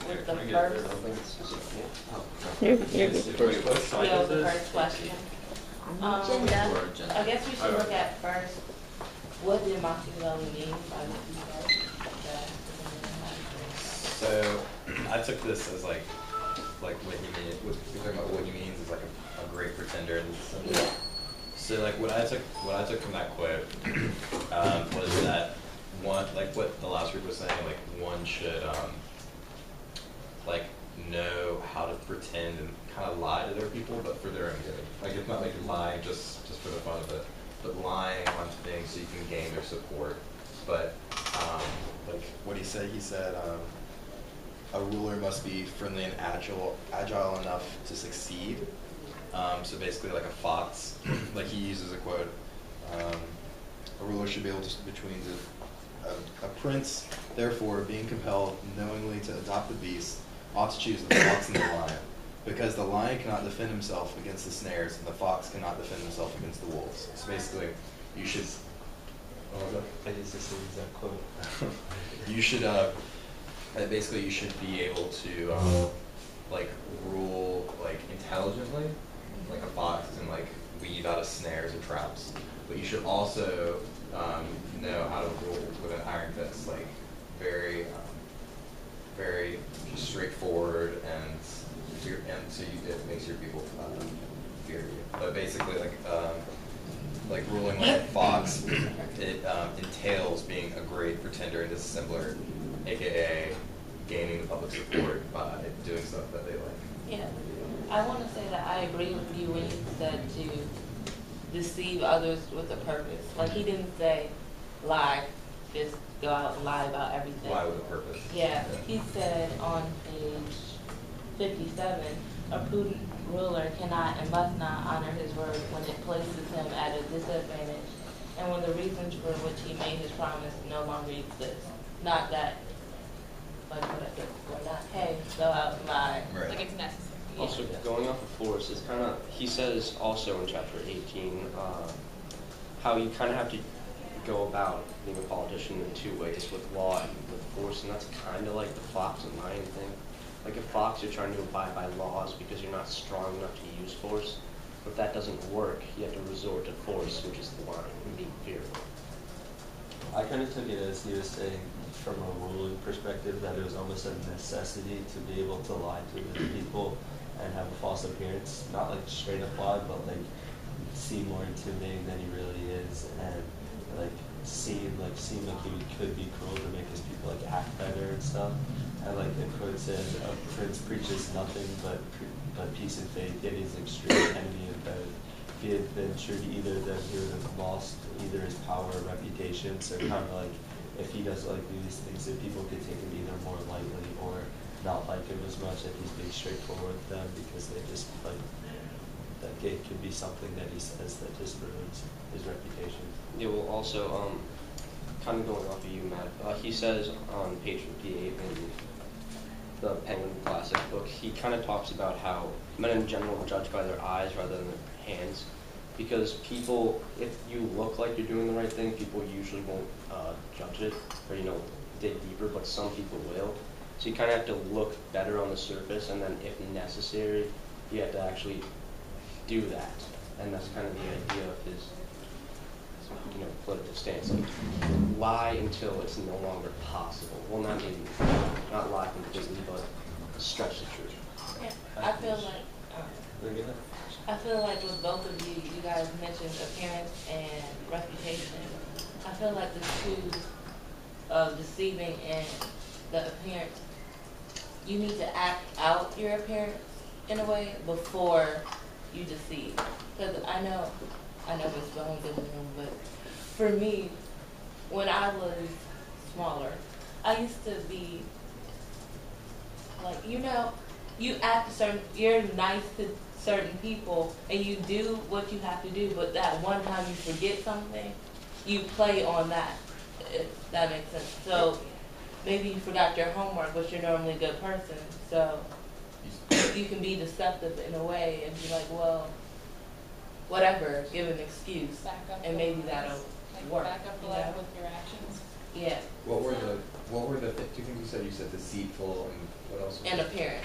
with the Can I first, I don't think it's specific. You're good. yeah, with the first question. Agenda. I guess we should look at first, what did Machiavelli mean by what he said? So I took this as like what he mean. We're talking about what he means is like a great pretender in this sense. Yeah. So like what I took from that quote was that one, like what the last group was saying, like one should like know how to pretend and kind of lie to their people, but for their own good. Like it's not like you're lying just for the fun of it, but lying on things so you can gain their support. But like what he said a ruler must be friendly and agile enough to succeed. So basically like a fox, like he uses a quote, a ruler should be able to between a prince, therefore being compelled knowingly to adopt the beast, ought to choose the fox and the lion, because the lion cannot defend himself against the snares, and the fox cannot defend himself against the wolves. So basically, you should. I use this exact quote. You should. Basically, you should be able to like rule like intelligently, like a fox, and like weave out of snares and traps. But you should also know how to rule with an iron fist, like very straightforward, and so it makes your people fear you. But basically, like ruling like a fox, it entails being a great pretender and dissembler, aka gaining the public support by doing stuff that they like. Yeah, I want to say that I agree with you when you said to deceive others with a purpose. Like he didn't say lie, just go out and lie about everything. Lie with a purpose. Yeah, he said on page 57, a prudent ruler cannot and must not honor his word when it places him at a disadvantage, and when the reasons for which he made his promise no longer exist. Not that, like what I said before, not, hey, go out and lie. Right. Like it's necessary. Also, going off of force, it's kind of, he says also in chapter 18, how you kind of have to go about being a politician in two ways, with law and with force, and that's kind of like the fox and lion thing. Like a fox, you're trying to abide by laws because you're not strong enough to use force. But if that doesn't work, you have to resort to force, which is the lion, and being fearful. I kind of took it as he was saying from a ruling perspective that it was almost a necessity to be able to lie to the people and have a false appearance, not like straight up lie, but like seem more intimidating than he really is, and like seem like he could be cruel to make his people like act better and stuff. And like the quote said, a prince preaches nothing but peace and faith, yet he's extreme enemy of both. If he had been true to either of them, he would have lost either his power or reputation. So kind of like if he does like do these things, that people could take him either more lightly or not like him as much, if he's being straightforward with them, because they just like that it could be something that he says that just ruins his reputation. Yeah, well, also, kind of going off of you, Matt, he says on page 58 in the Penguin Classic book, he kind of talks about how men in general judge by their eyes rather than their hands, because people, if you look like you're doing the right thing, people usually won't judge it or, dig deeper, but some people will. So you kind of have to look better on the surface, and then if necessary, you have to actually do that. And that's kind of the idea of his political stance. Like, lie until it's no longer possible. Well, not lie completely, but stretch the truth. Yeah, I feel like with both of you, you guys mentioned appearance and reputation. I feel like the two of deceiving and the appearance, you need to act out your appearance in a way before you deceive. Because I know it's going in the room, but for me, when I was smaller, I used to be like, you act you're nice to certain people and you do what you have to do, but that one time you forget something, you play on that, if that makes sense. So maybe you forgot your homework, but you're normally a good person, so you can be deceptive in a way and be like, well, whatever, give an excuse, and maybe that'll work. Back up the line with your actions. Yeah, What were the two things you said deceitful and what else? was and it? appearance.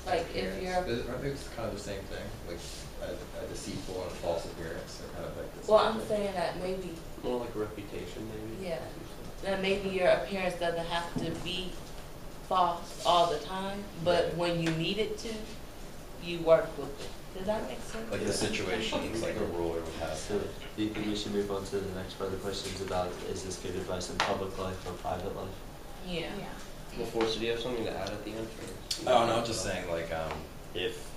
Like if Appearance. you're, Aren't they kind of the same thing? Like a deceitful and a false appearance are kind of like the same well, I'm thing. saying that maybe, More like a reputation, maybe. yeah, that maybe your appearance doesn't have to be false all the time, but Right. when you need it to, you work with it. Does that make sense? Like the situations, like a ruler would have. So do you think we should move on to the next part of the questions about is this good advice in public life or private life? Yeah. Well, Forrest, do you have something to add at the end? Oh no, I'm just saying like if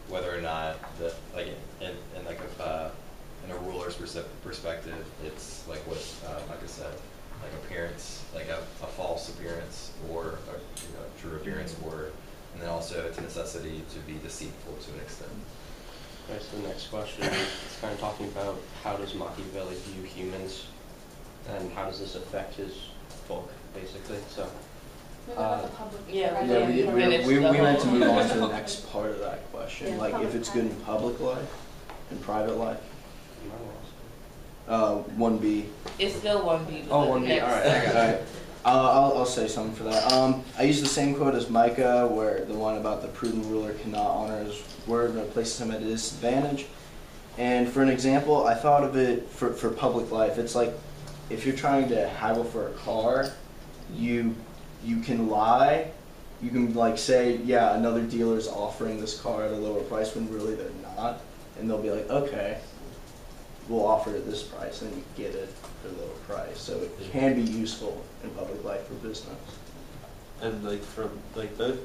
whether or not the like in like in a ruler's perspective, it's like what Micah said, like appearance, like a false appearance or a true appearance, or and then also it's a necessity to be deceitful to an extent. Right, so the next question is kind of talking about how does Machiavelli view humans and how does this affect his book, basically. So, Yeah, Yeah, we meant to move on to the whole- next part of that question, Yeah, like if public it's good in public life and private life. am I lost? 1B. It's still 1B. but Oh, the 1B, next- all right, I got Alright, I'll say something for that. I use the same quote as Micah, where the one about the prudent ruler cannot honor his word and it places him at a disadvantage. And for an example, I thought of it for public life. It's like if you're trying to haggle for a car, you can lie. You can like say, yeah, another dealer is offering this car at a lower price when really they're not, and they'll be like, okay, we'll offer it this price, and then you get it for a lower price. So it can be useful in public life for business. And like from like both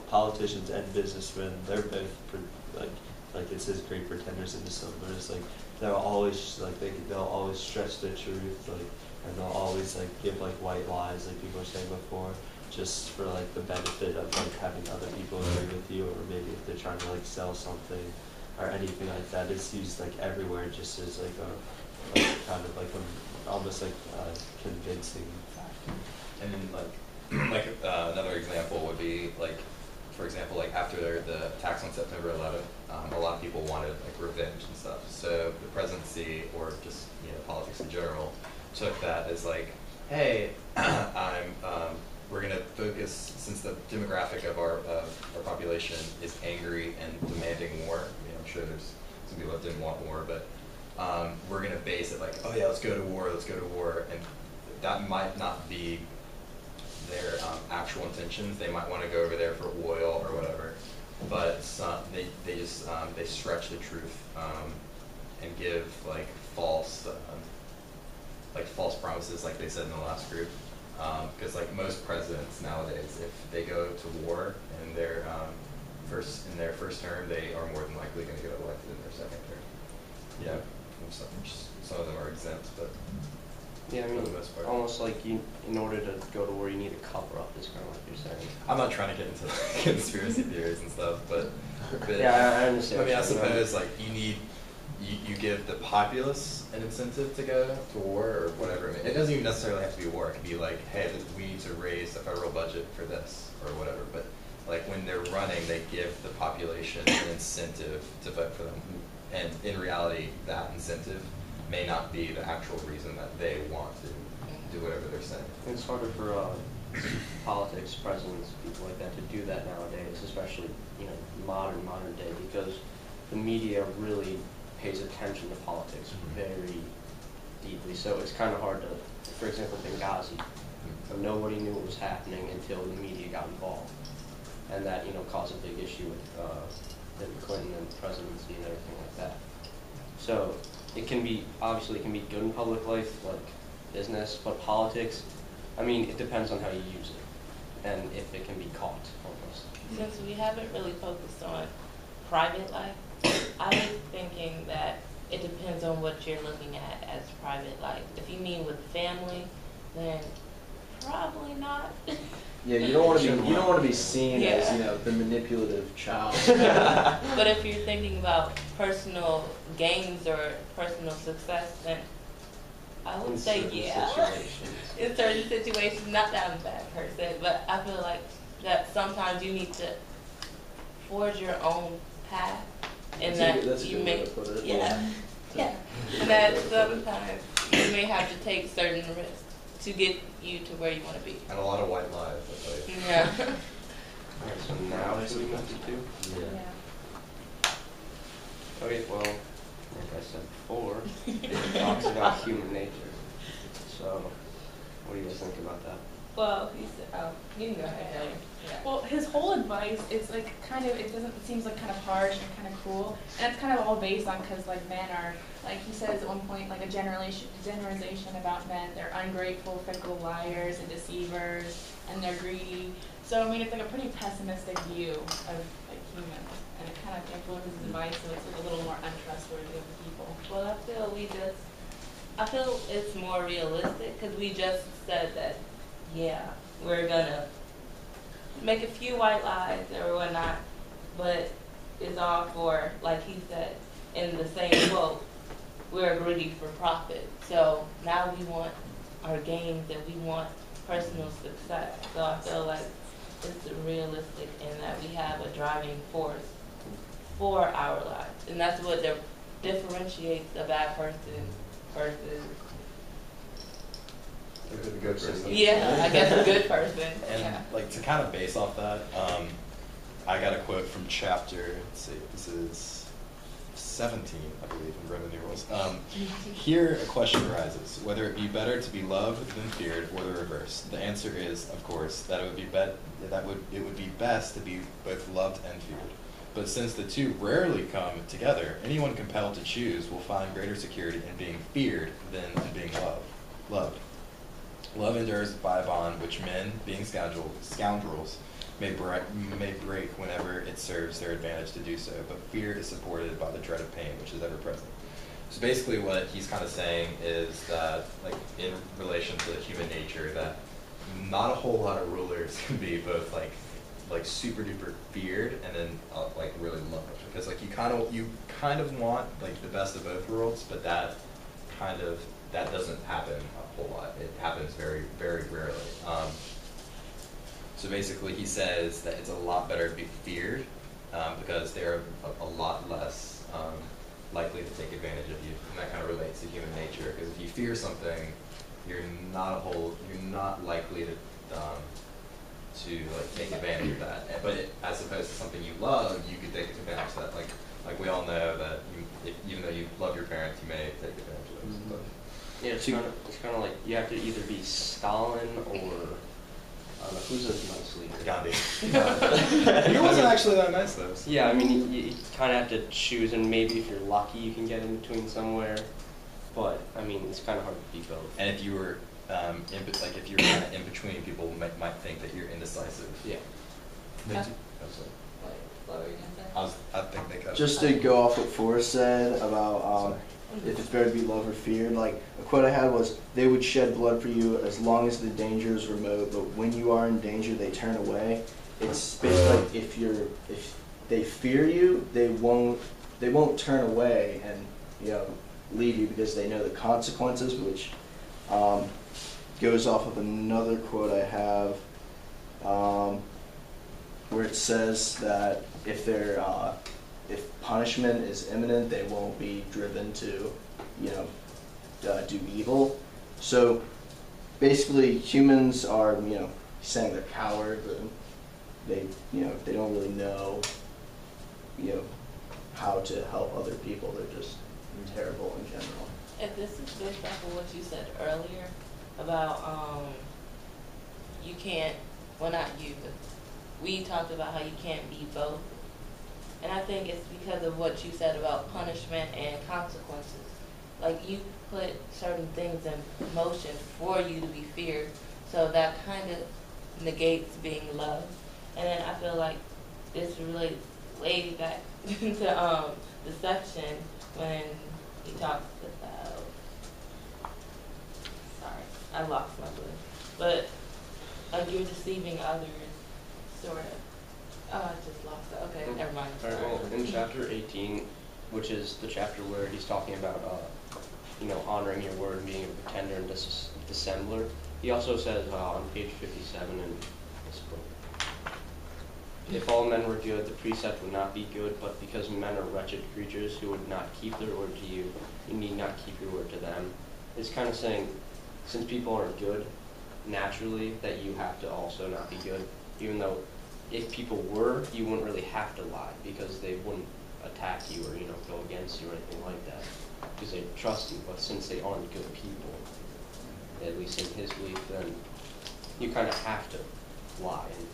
politicians and businessmen, they're both like it says great pretenders into some, but it's like they'll always like they'll always stretch the truth, like, and they'll always like give like white lies, like people were saying before, just for like the benefit of like having other people agree with you, or maybe if they're trying to like sell something or anything like that. It's used like everywhere, just as like a kind of like almost like a convincing factor. And then like another example would be like, for example, like after the attacks on September 11th, a lot of people wanted like revenge and stuff. So the presidency, or just politics in general, took that as like, hey, we're gonna focus, since the demographic of our population is angry and demanding war. I mean, I'm sure there's some people that didn't want war, but we're gonna base it like, oh yeah, let's go to war, and that might not be their actual intentions. They might want to go over there for oil or whatever, but they just they stretch the truth and give like false promises, like they said in the last group. Because like most presidents nowadays, if they go to war in their first term, they are more than likely going to get elected in their second term. Yeah, some of them are exempt, but Yeah, I for mean, the most part. almost like in order to go to war, you need to cover up, is kind of what you're saying. I'm not trying to get into conspiracy theories and stuff, but Yeah, I understand. I mean, I what you're saying. suppose like you give the populace an incentive to go to war or whatever. I mean, it doesn't even necessarily have to be war. It could be like, hey, we need to raise the federal budget for this or whatever. But like when they're running, they give the population an incentive to vote for them. And in reality, that incentive may not be the actual reason that they want to do whatever they're saying. It's harder for politics, presidents, people like that to do that nowadays, especially modern day, because the media really pays attention to politics very deeply. So it's kind of hard to, for example, Benghazi. So nobody knew what was happening until the media got involved, and that caused a big issue with Clinton and the presidency and everything like that. So it can be good in public life, like business, but politics, I mean, it depends on how you use it and if it can be caught almost. Since we haven't really focused on private life, I was thinking that it depends on what you're looking at as private life. If you mean with family, then probably not. Yeah, you don't want to be seen as Yeah. the manipulative child. But if you're thinking about personal gains or personal success, then I would In say certain yeah. situations. In certain situations, not that I'm a bad person, but I feel like that sometimes you need to forge your own path, and That's a you good may, way to put it. yeah, and that sometimes you may have to take certain risks. to get you to where you want to be. And a lot of white lies, I'll tell you. Yeah. Alright, so now should we move to 2? Yeah. Okay, well, like I said before, it talks about human nature. So, what do you guys think about that? Well, he said, oh, you can go ahead, Ellie. Yeah. Well, his whole advice is like kind of, it seems like kind of harsh and kind of cruel, and it's kind of all based on because like men are, like he says at one point, like a generalization about men. They're ungrateful, fickle liars and deceivers, and they're greedy. So I mean, it's like a pretty pessimistic view of like humans, and it kind of influences his advice, so it's like a little more untrustworthy of the people. Well, I feel it's more realistic because we just said that, yeah, we're gonna make a few white lies or whatnot, but it's all for, like he said in the same quote, we're greedy for profit. So now we want our gains and we want personal success. So I feel like it's realistic in that we have a driving force for our lives. And that's what differentiates a bad person versus, A good person. yeah, I guess a good person. And Yeah. like to kind of base off that, I got a quote from chapter, let's see, this is 17, I believe, in Roman numerals. Here a question arises, whether it be better to be loved than feared or the reverse. The answer is, of course, that it would be best to be both loved and feared. But since the two rarely come together, anyone compelled to choose will find greater security in being feared than in being loved. Love endures by a bond which men, being scoundrels, may break whenever it serves their advantage to do so, but fear is supported by the dread of pain, which is ever present. So basically what he's kind of saying is that, like, in relation to human nature, that not a whole lot of rulers can be both like super duper feared and then like really loved, because like you kind of want like the best of both worlds, but that doesn't happen a whole lot. It happens very, very rarely. So basically he says that it's a lot better to be feared because they're a lot less likely to take advantage of you, and that kind of relates to human nature, because if you fear something, you're not likely to like take advantage of that. But as opposed to something you love, you could take advantage of that. Like we all know that even though you love your parents, you may take advantage of those. Mm-hmm. Yeah, it's kind of like you have to either be Stalin or I don't know, who's a nice leader? Gandhi. He wasn't actually that nice though. Yeah, I mean you kind of have to choose, and maybe if you're lucky, you can get in between somewhere. But I mean, it's kind of hard to be both. And if you were if you're kind of in between, people might think that you're indecisive. Yeah. Yeah. What were you gonna say? I think they could. Just to go off what Forrest said about if it's better to be loved or feared, like a quote I had was, they would shed blood for you as long as the danger is remote, but when you are in danger, they turn away. It's basically like if they fear you, they won't turn away and leave you because they know the consequences, which goes off of another quote I have where it says that if punishment is imminent, they won't be driven to, do evil. So basically, humans are, saying they're cowards, and they don't really know, how to help other people. They're just terrible in general. If this is based off of what you said earlier about you can't, well not you, but we talked about how you can't be both. And I think it's because of what you said about punishment and consequences. Like you put certain things in motion for you to be feared, so that kind of negates being loved. And then I feel like this relates way back to the section when he talks about, sorry, I lost my place, but like you're deceiving others, sort of. Oh, I just lost it. Okay, never mind. All right, well, in chapter 18, which is the chapter where he's talking about, honoring your word and being a pretender and dissembler, he also says on page 57 in this book, if all men were good, the precept would not be good, but because men are wretched creatures who would not keep their word to you, you need not keep your word to them. It's kind of saying, since people aren't good naturally, that you have to also not be good. Even though if people were, you wouldn't really have to lie because they wouldn't attack you or go against you or anything like that because they trust you. But since they aren't good people, at least in his belief, then you kind of have to lie and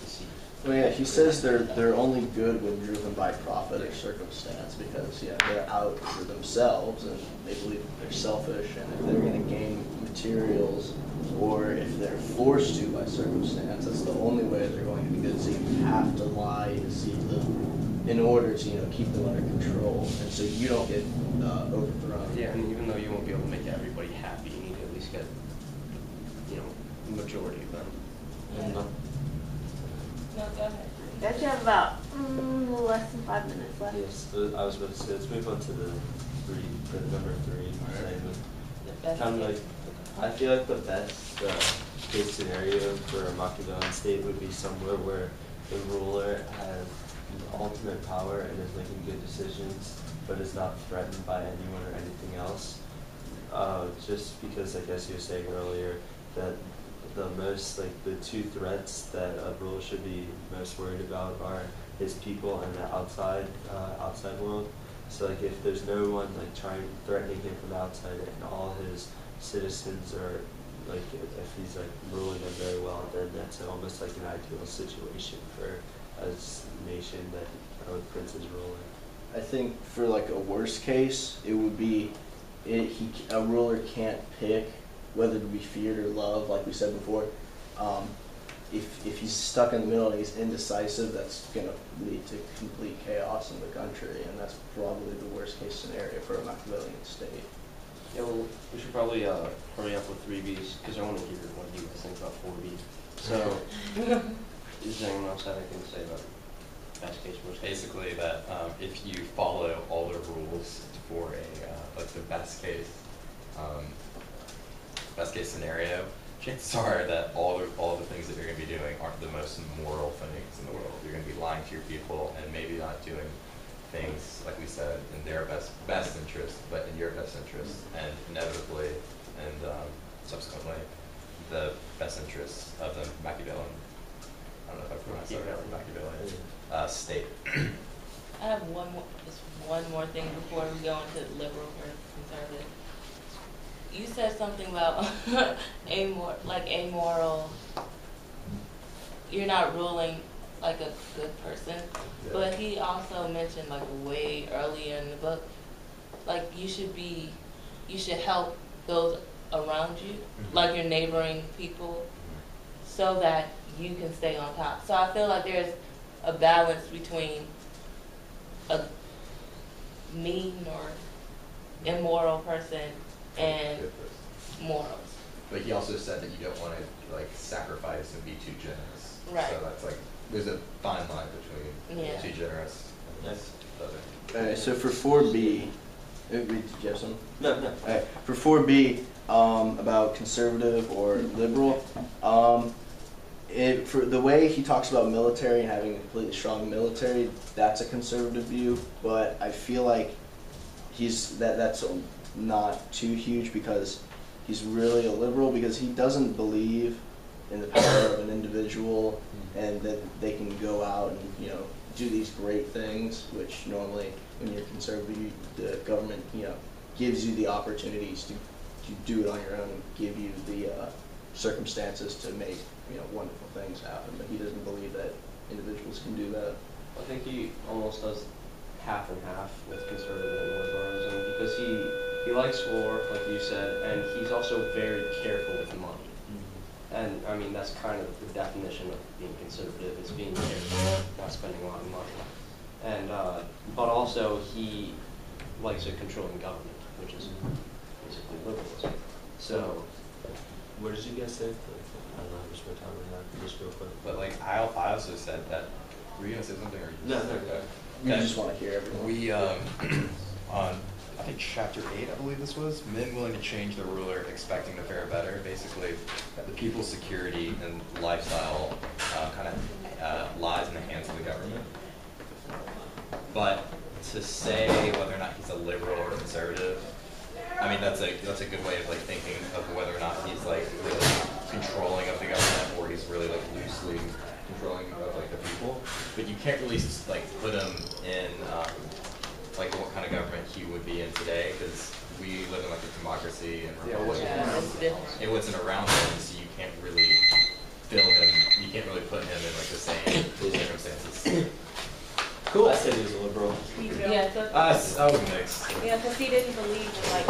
deceive. Well, yeah, he says they're only good when driven by profit or circumstance because they're out for themselves and they believe they're selfish, and if they're going to gain materials or if they're forced to by circumstance, that's the only way they're going to be good. So you have to lie and deceive them in order to keep them under control, and so you don't get overthrown. Yeah, and even though you won't be able to make everybody happy, you need to at least get the majority of them. No, go ahead. Guys, you have about less than 5 minutes left. Yes, I was about to say, let's move on to the number three segment. The best Kind of case. like, I feel like the best case scenario for a Machiavellian state would be somewhere where the ruler has ultimate power and is making good decisions, but is not threatened by anyone or anything else. Just because I guess you were saying earlier that the two threats that a ruler should be most worried about are his people and the outside world. So like if there's no one threatening him from the outside and all his citizens are if he's ruling them very well, then that's almost like an ideal situation for a nation that the prince is ruling. I think for a worst case, it would be a ruler can't pick whether to be feared or loved, like we said before. If he's stuck in the middle and he's indecisive, that's going to lead to complete chaos in the country, and that's probably the worst case scenario for a Machiavellian state. Yeah, well, we should probably hurry up with 3Bs because I want to hear what you guys think about 4B. So, does anyone else have anything to say about best case, worst case? Basically, that if you follow all the rules for the best case scenario, chances are that all the things that you're going to be doing aren't the most moral things in the world. You're going to be lying to your people and maybe not doing things, like we said, in their best interest, but in your best interest, and inevitably and subsequently the best interests of the Machiavellian, I don't know if I pronounced that right, Machiavellian state. I have just one more thing before we go into liberal versus conservative. You said something about amoral. You're not ruling like a good person, but he also mentioned way earlier in the book, you should help those around you, like your neighboring people, so that you can stay on top. So I feel like there's a balance between a mean or immoral person and morals. But he also said that you don't want to sacrifice and be too generous. Right. So that's there's a fine line between Yeah. too generous and other. Okay, so for 4B, did you have something? No. Okay, for 4B, about conservative or liberal, for the way he talks about military and having a completely strong military, that's a conservative view, but I feel like that's not too huge because he's really a liberal because he doesn't believe in the power of an individual and that they can go out and do these great things, which normally when you're conservative, the government gives you the opportunities to do it on your own and give you the circumstances to make wonderful things happen. But he doesn't believe that individuals can do that. I think he almost does half and half with conservative and liberalism because he likes war, like you said, and he's also very careful with money. And I mean, that's kind of the definition of being conservative, is being careful, not spending a lot of money. And, but also he likes a controlling government, which is basically liberalism. So, What did you guys say? I don't know how much more time we have, just real quick. But I also said that, were you going to say something or you No, just no, okay. You just want to hear everyone. We, on, I think chapter 8, I believe this was, men willing to change the ruler, expecting to fare better. Basically, the people's security and lifestyle lies in the hands of the government. But to say whether or not he's a liberal or conservative, I mean, that's a good way of like thinking of whether or not he's like really controlling of the government or he's really like loosely controlling of like the people. But you can't really like put him in like what kind of government he would be in today, because we live in like a democracy and republic. It wasn't around him, so you can't really fill him. You can't really put him in like the same circumstances. Cool. I said he was a liberal. Me too. Yeah, so, I was mixed. Yeah, because he didn't believe in like